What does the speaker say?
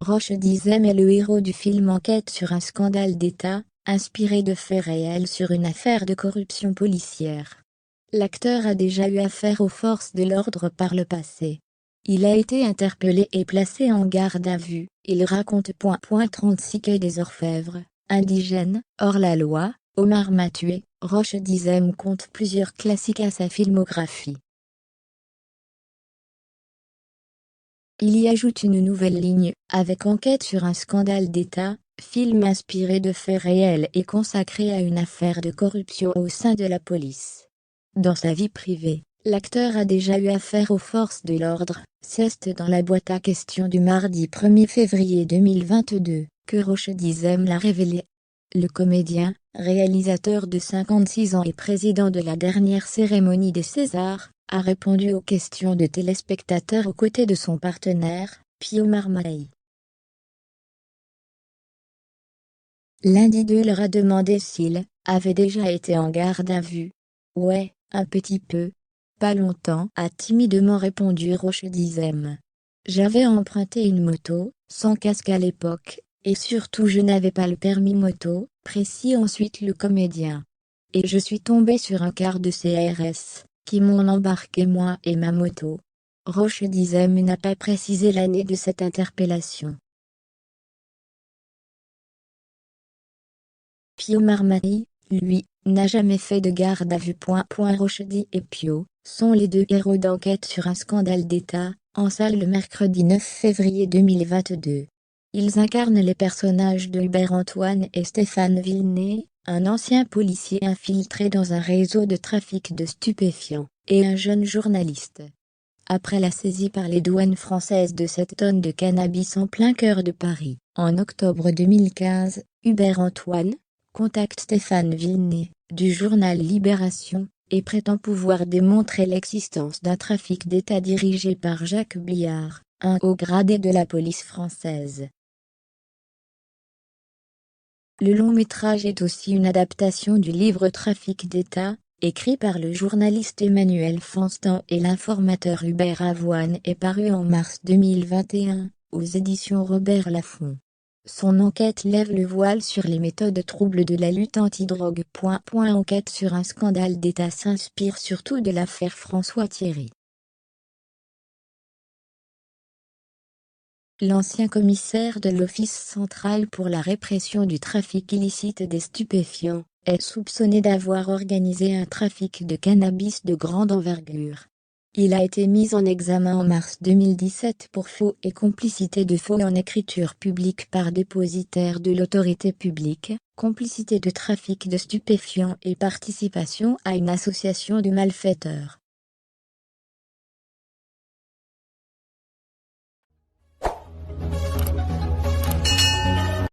Roche Dizem est le héros du film Enquête sur un scandale d'État, inspiré de faits réels sur une affaire de corruption policière. L'acteur a déjà eu affaire aux forces de l'ordre par le passé. Il a été interpellé et placé en garde à vue. Il raconte 36 que des orfèvres, indigènes, hors la loi, Omar m'a tué. Roche Dizem compte plusieurs classiques à sa filmographie. Il y ajoute une nouvelle ligne, avec Enquête sur un scandale d'État, film inspiré de faits réels et consacré à une affaire de corruption au sein de la police. Dans sa vie privée, l'acteur a déjà eu affaire aux forces de l'ordre, c'est dans la boîte à questions du mardi 1er février 2022, que Roche Dizem l'a révélé. Le comédien, réalisateur de 56 ans et président de la dernière cérémonie des Césars, a répondu aux questions de téléspectateurs aux côtés de son partenaire, Pio Marmaille. L'un des deux leur a demandé s'il avait déjà été en garde à vue. Ouais, un petit peu. Pas longtemps, a timidement répondu Roche Dizem. J'avais emprunté une moto, sans casque à l'époque, et surtout je n'avais pas le permis moto, précise ensuite le comédien. Et je suis tombé sur un car de CRS, qui m'ont embarqué moi et ma moto. Roche Dizem n'a pas précisé l'année de cette interpellation. Pio Marmaille, lui, n'a jamais fait de garde à vue. Rochedi et Pio sont les deux héros d'Enquête sur un scandale d'État, en salle le mercredi 9 février 2022. Ils incarnent les personnages de Hubert Antoine et Stéphane Villeneuve, un ancien policier infiltré dans un réseau de trafic de stupéfiants, et un jeune journaliste. Après la saisie par les douanes françaises de 7 tonnes de cannabis en plein cœur de Paris, en octobre 2015, Hubert Antoine contacte Stéphane Villeneuve, du journal Libération, et prétend pouvoir démontrer l'existence d'un trafic d'État dirigé par Jacques Biard, un haut gradé de la police française. Le long métrage est aussi une adaptation du livre Trafic d'État, écrit par le journaliste Emmanuel Fanstan et l'informateur Hubert Avoine et paru en mars 2021, aux éditions Robert Laffont. Son enquête lève le voile sur les méthodes troubles de la lutte antidrogue. Enquête sur un scandale d'État s'inspire surtout de l'affaire François Thierry. L'ancien commissaire de l'Office central pour la répression du trafic illicite des stupéfiants est soupçonné d'avoir organisé un trafic de cannabis de grande envergure. Il a été mis en examen en mars 2017 pour faux et complicité de faux en écriture publique par dépositaire de l'autorité publique, complicité de trafic de stupéfiants et participation à une association de malfaiteurs.